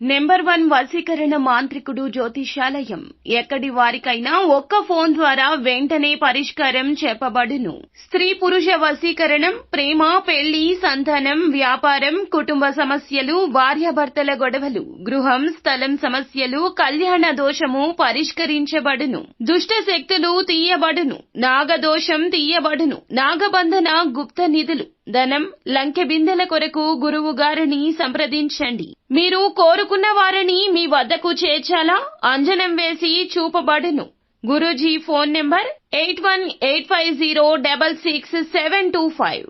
Number 1 వశీకరణ మాంత్రికుడు జ్యోతిషాలయం. ఎక్కడి వారికైనా ఒక్క ఫోన్ ద్వారా వెంటనే పరిష్కారం చెప్పబడును. స్త్రీ పురుష వశీకరణం, ప్రేమ, పెళ్లి, సంతానం, వ్యాపారం, కుటుంబ సమస్యలు, భార్యాభర్తల గొడవలు, గృహం, స్థలం సమస్యలు, కళ్యాణ దోషము పరిష్కరించబడును. దుష్ట శక్తులు తీయబడును. నాగదోషం తీయబడును. నాగబంధన, గుప్త నిధులు, ధనం, లంకె బిందెల కొరకు గురువు గారిని సంప్రదించండి. మీరు కోరుకున్న వారిని మీ వద్దకు చేర్చాలా? అంజనం వేసి చూపబడును. Guruji phone number 8185066725.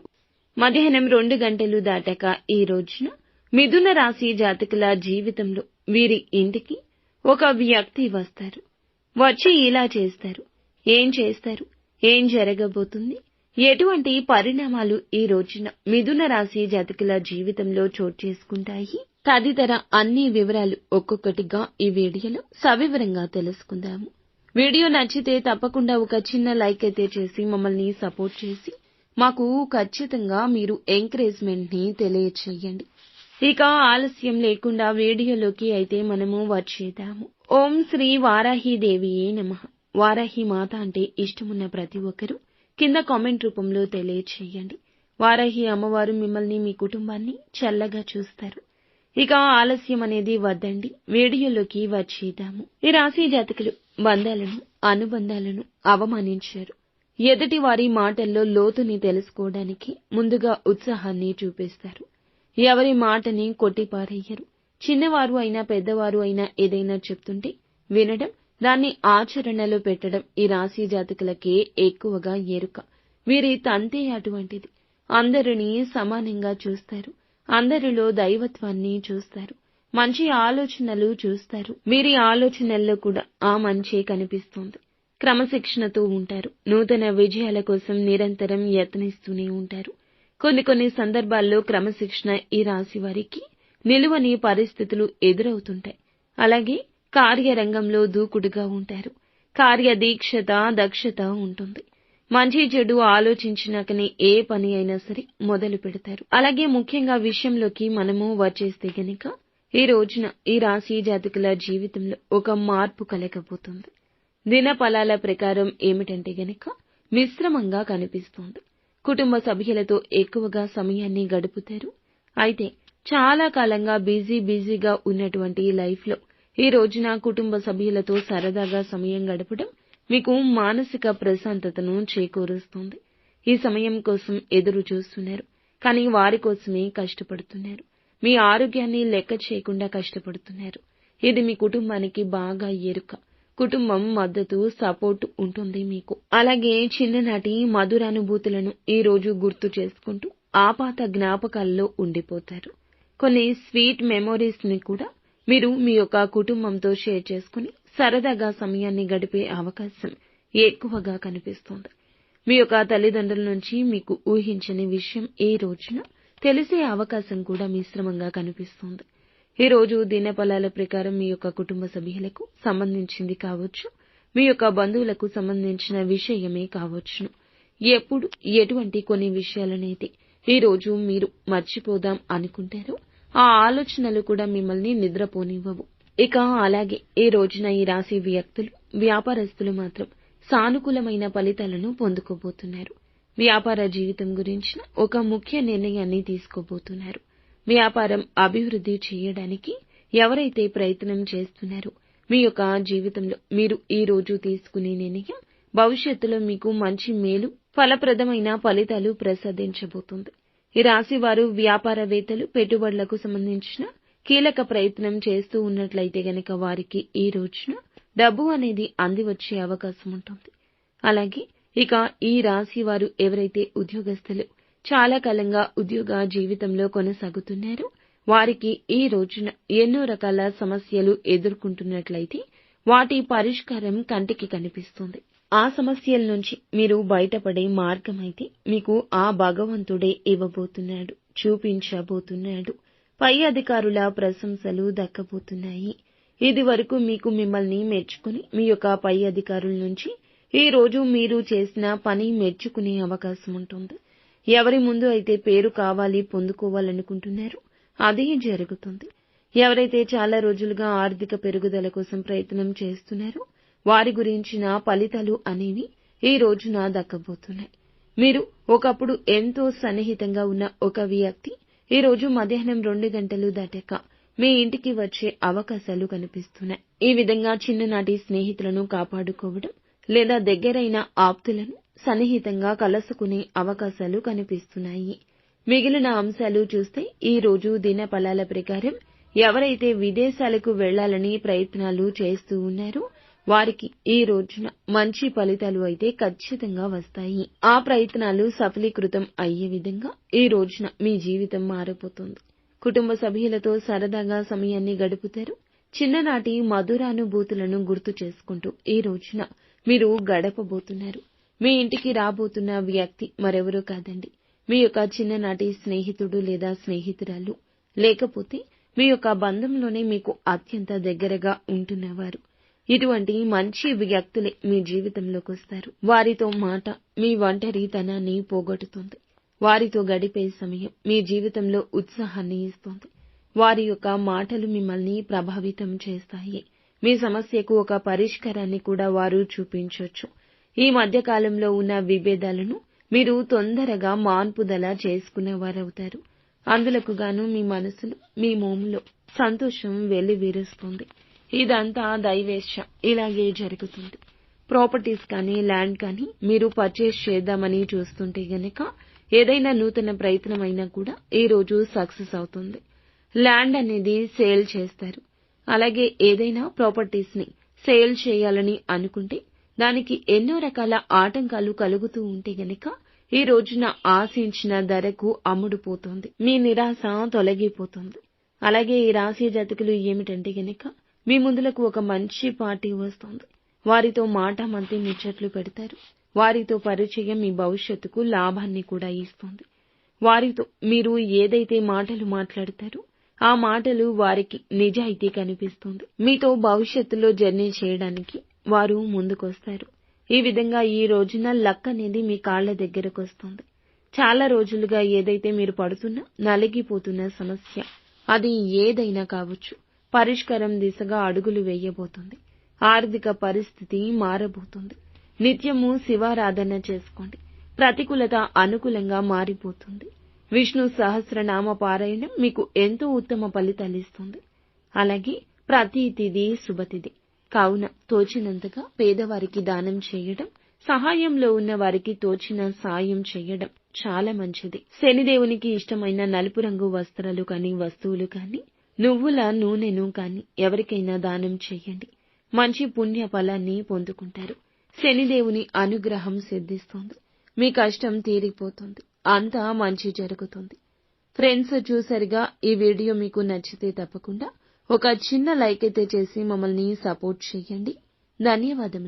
మధ్యాహ్నం 2 గంటలు దాటాక ఈ రోజున మిథున రాశి జాతకుల జీవితంలో వీరి ఇంటికి ఒక వ్యక్తి వస్తారు. వచ్చి ఇలా చేస్తారు. ఏం చేస్తారు? ఏం జరగబోతుంది? ఎటువంటి పరిణామాలు ఈ రోజున మిథున రాశి జాతకుల జీవితంలో చోటు చేసుకుంటాయి? తదితర అన్ని వివరాలు ఒక్కొక్కటిగా ఈ వీడియోలో సవివరంగా తెలుసుకుందాము. వీడియో నచ్చితే తప్పకుండా ఒక చిన్న లైక్ అయితే చేసి మమ్మల్ని సపోర్ట్ చేసి మాకు ఖచ్చితంగా మీరు ఎంకరేజ్మెంట్ ని తెలియచేయండి. ఇక ఆలస్యం లేకుండా వీడియోలోకి అయితే మనము వచ్చేద్దాము. ఓం శ్రీ వారాహి దేవియే నమః. వారాహి మాత అంటే ఇష్టమున్న ప్రతి ఒక్కరూ కింద కామెంట్ రూపంలో తెలియచేయండి. వారాహి అమ్మవారు మిమ్మల్ని, మీ కుటుంబాన్ని చల్లగా చూస్తారు. ఇక ఆలస్యం అనేది వద్దండి, వీడియోలోకి వచ్చేద్దాము. ఈ రాశి జాతకులు బంధాలను, అనుబంధాలను అవమానించారు. ఎదుటి వారి మాటల్లో లోతుని తెలుసుకోవడానికి ముందుగా ఉత్సాహాన్ని చూపిస్తారు. ఎవరి మాటని కొట్టిపారేయరు. చిన్నవారు అయినా పెద్దవారు అయినా ఏదైనా చెప్తుంటే వినడం, దాన్ని ఆచరణలో పెట్టడం ఈ రాశి జాతకులకే ఎక్కువగా ఎరుక. వీరి తంతే అటువంటిది. అందరినీ సమానంగా చూస్తారు. అందరిలో దైవత్వాన్ని చూస్తారు. మంచి ఆలోచనలు చూస్తారు. వీరి ఆలోచనల్లో కూడా ఆ మంచే కనిపిస్తుంది. క్రమశిక్షణతో ఉంటారు. నూతన విజయాల కోసం నిరంతరం యత్నిస్తూనే ఉంటారు. కొన్ని సందర్భాల్లో క్రమశిక్షణ ఈ రాశి వారికి నిలువని పరిస్థితులు ఎదురవుతుంటాయి. అలాగే కార్యరంగంలో దూకుడుగా ఉంటారు. కార్యదీక్షత, దక్షత ఉంటుంది. మంచి చెడు ఆలోచించినాకనే ఏ పని అయినా సరే మొదలు పెడతారు. అలాగే ముఖ్యంగా విషయంలోకి మనము వచ్చేస్తే గనక ఈ రోజున ఈ రాశి జాతకుల జీవితంలో ఒక మార్పు కలగబోతుంది. దిన ఫలాల ప్రకారం ఏమిటంటే గనక మిశ్రమంగా కనిపిస్తుంది. కుటుంబ సభ్యులతో ఎక్కువగా సమయాన్ని గడుపుతారు. అయితే చాలా కాలంగా బిజీగా ఉన్నటువంటి లైఫ్ లో ఈ రోజున కుటుంబ సభ్యులతో సరదాగా సమయం గడపడం మీకు మానసిక ప్రశాంతతను చేకూరుస్తుంది. ఈ సమయం కోసం ఎదురు చూస్తున్నారు. కానీ వారి కోసమే కష్టపడుతున్నారు. మీ ఆరోగ్యాన్ని లెక్క చేయకుండా కష్టపడుతున్నారు. ఇది మీ కుటుంబానికి బాగా ఎరుక. కుటుంబం మద్దతు, సపోర్ట్ ఉంటుంది మీకు. అలాగే చిన్ననాటి మధురానుభూతులను ఈ రోజు గుర్తు చేసుకుంటూ ఆపాత జ్ఞాపకాల్లో ఉండిపోతారు. కొన్ని స్వీట్ మెమోరీస్ ని కూడా మీరు మీ యొక్క కుటుంబంతో షేర్ చేసుకుని సరదాగా సమయాన్ని గడిపే అవకాశం ఎక్కువగా కనిపిస్తుంది. మీ యొక్క తల్లిదండ్రుల నుంచి మీకు ఊహించని విషయం ఈ రోజున తెలిసే అవకాశం కూడా మిశ్రమంగా కనిపిస్తుంది. ఈ రోజు దినఫలాల ప్రకారం మీ యొక్క కుటుంబ సభ్యులకు సంబంధించింది కావచ్చు, మీ యొక్క బంధువులకు సంబంధించిన విషయమే కావచ్చును. ఎప్పుడు ఎటువంటి కొన్ని విషయాలనైతే ఈ రోజు మీరు మర్చిపోదాం అనుకుంటారో ఆ ఆలోచనలు కూడా మిమ్మల్ని నిద్రపోనివ్వవు. ఇక అలాగే ఈ రోజున ఈ రాశి వ్యక్తులు, వ్యాపారస్తులు మాత్రం సానుకూలమైన ఫలితాలను పొందుకోబోతున్నారు. వ్యాపార జీవితం గురించిన ఒక ముఖ్య నిర్ణయాన్ని తీసుకోబోతున్నారు. వ్యాపారం అభివృద్ధి చేయడానికి ఎవరైతే ప్రయత్నం చేస్తున్నారో మీ యొక్క జీవితంలో మీరు ఈ రోజు తీసుకునే నిర్ణయం భవిష్యత్తులో మీకు మంచి మేలు, ఫలప్రదమైన ఫలితాలు ప్రసాదించబోతుంది. ఈ రాశి వారు వ్యాపారవేత్తలు, పెట్టుబడులకు సంబంధించిన కీలక ప్రయత్నం చేస్తూ ఉన్నట్లయితే గనక వారికి ఈ రోజున డబ్బు అనేది అంది వచ్చే అవకాశం ఉంటుంది. అలాగే ఇక ఈ రాశి వారు ఎవరైతే ఉద్యోగస్తులు చాలా కాలంగా ఉద్యోగ జీవితంలో కొనసాగుతున్నారో వారికి ఈ రోజున ఎన్నో రకాల సమస్యలు ఎదుర్కొంటున్నట్లయితే వాటి పరిష్కారం కంటికి కనిపిస్తుంది. ఆ సమస్యల నుంచి మీరు బయటపడే మార్గమైతే మీకు ఆ భగవంతుడే ఇవ్వబోతున్నాడు, చూపించబోతున్నాడు. పై అధికారుల ప్రశంసలు దక్కబోతున్నాయి. ఇది వరకు మీకు మిమ్మల్ని మెచ్చుకుని మీ యొక్క పై అధికారుల నుంచి ఈ రోజు మీరు చేసిన పని మెచ్చుకునే అవకాశం ఉంటుంది. ఎవరి ముందు అయితే పేరు కావాలి, పొందుకోవాలనుకుంటున్నారో అదే జరుగుతుంది. ఎవరైతే చాలా రోజులుగా ఆర్థిక పెరుగుదల కోసం ప్రయత్నం చేస్తున్నారో వారి గురించిన ఫలితాలు అనేవి ఈ రోజున దక్కబోతున్నాయి. మీరు ఒకప్పుడు ఎంతో సన్నిహితంగా ఉన్న ఒక వ్యక్తి ఈ రోజు మధ్యాహ్నం 2 గంటలు దాటాక మీ ఇంటికి వచ్చే అవకాశాలు కనిపిస్తున్నాయి. ఈ విధంగా చిన్ననాటి స్నేహితులను కాపాడుకోవడం లేదా దగ్గరైన ఆప్తులను సన్నిహితంగా కలుసుకునే అవకాశాలు కనిపిస్తున్నాయి. మిగిలిన అంశాలు చూస్తే ఈ రోజు దిన ఫలాల ప్రకారం ఎవరైతే విదేశాలకు వెళ్లాలని ప్రయత్నాలు చేస్తూ ఉన్నారో వారికి ఈ రోజున మంచి ఫలితాలు అయితే ఖచ్చితంగా వస్తాయి. ఆ ప్రయత్నాలు సఫలీకృతం అయ్యే విధంగా ఈ రోజున మీ జీవితం మారబోతోంది. కుటుంబ సభ్యులతో సరదాగా సమయాన్ని గడుపుతారు. చిన్ననాటి మధురానుభూతులను గుర్తు చేసుకుంటూ ఈ రోజున మీరు గడపబోతున్నారు. మీ ఇంటికి రాబోతున్న వ్యక్తి మరెవరూ కాదండి, మీ యొక్క చిన్ననాటి స్నేహితుడు లేదా స్నేహితురాలు, లేకపోతే మీ యొక్క బంధంలోనే మీకు అత్యంత దగ్గరగా ఉంటున్నవారు. ఇటువంటి మంచి వ్యక్తులే మీ జీవితంలోకి వస్తారు. వారితో మాట మీ ఒంటరితనాన్ని పోగొడుతుంది. వారితో గడిపే సమయం మీ జీవితంలో ఉత్సాహాన్ని ఇస్తుంది. వారి యొక్క మాటలు మిమ్మల్ని ప్రభావితం చేస్తాయి. మీ సమస్యకు ఒక పరిష్కారాన్ని కూడా వారు చూపించొచ్చు. ఈ మధ్య కాలంలో ఉన్న విభేదాలను మీరు తొందరగా మార్పుదల చేసుకునేవారవుతారు. అందులకు గాను మీ మనసులో, మీ మోములో సంతోషం వెల్లివిరుస్తుంది. ఇదంతా దైవేచ్ఛ. ఇలాగే జరుగుతుంది. ప్రాపర్టీస్ కానీ ల్యాండ్ కానీ మీరు పర్చేస్ చేద్దామని చూస్తుంటే గనక ఏదైనా నూతన ప్రయత్నమైనా కూడా ఈ రోజు సక్సెస్ అవుతుంది. ల్యాండ్ అనేది సేల్ చేస్తారు. అలాగే ఏదైనా ప్రాపర్టీస్ ని సేల్ చేయాలని అనుకుంటే దానికి ఎన్నో రకాల ఆటంకాలు కలుగుతూ ఉంటే గనక ఈ రోజున ఆశించిన ధరకు అమ్ముడుపోతుంది. మీ నిరాశ తొలగిపోతుంది. అలాగే ఈ రాశి జాతకులు ఏమిటంటే గనక మీ ముందులకు ఒక మంచి పార్టీ వస్తుంది. వారితో మాటామంతి ముచ్చట్లు పెడతారు. వారితో పరిచయం మీ భవిష్యత్తుకు లాభాన్ని కూడా ఇస్తుంది. వారితో మీరు ఏదైతే మాటలు మాట్లాడతారో ఆ మాటలు వారికి నిజాయితీ కనిపిస్తుంది. మీతో భవిష్యత్తులో జర్నీ చేయడానికి వారు ముందుకొస్తారు. ఈ విధంగా ఈ రోజున లక్ అనేది మీ కాళ్ల దగ్గరకు వస్తుంది. చాలా రోజులుగా ఏదైతే మీరు పడుతున్న నలిగిపోతున్న సమస్య అది ఏదైనా కావచ్చు, పరిష్కారం దిశగా అడుగులు వేయబోతుంది. ఆర్థిక పరిస్థితి మారబోతుంది. నిత్యము శివారాధన చేసుకోండి. ప్రతికూలత అనుకూలంగా మారిపోతుంది. విష్ణు సహస్రనామ పారాయణం మీకు ఎంతో ఉత్తమ ఫలితాలిస్తుంది. అలాగే ప్రతి తిథి శుభతిథి కావున తోచినంతగా పేదవారికి దానం చేయడం, సహాయంలో ఉన్న వారికి తోచిన సాయం చేయడం చాలా మంచిది. శనిదేవునికి ఇష్టమైన నలుపు రంగు వస్త్రాలు కానీ వస్తువులు కానీ నువ్వుల నూనెను కానీ ఎవరికైనా దానం చేయండి. మంచి పుణ్య ఫలాన్ని పొందుకుంటారు. శనిదేవుని అనుగ్రహం సిద్ధిస్తుంది. మీ కష్టం తీరిపోతుంది. అంతా మంచి జరుగుతుంది. ఫ్రెండ్స్, చూసారుగా, ఈ వీడియో మీకు నచ్చితే తప్పకుండా ఒక చిన్న లైక్ అయితే చేసి మమ్మల్ని సపోర్ట్ చేయండి. ధన్యవాదములు.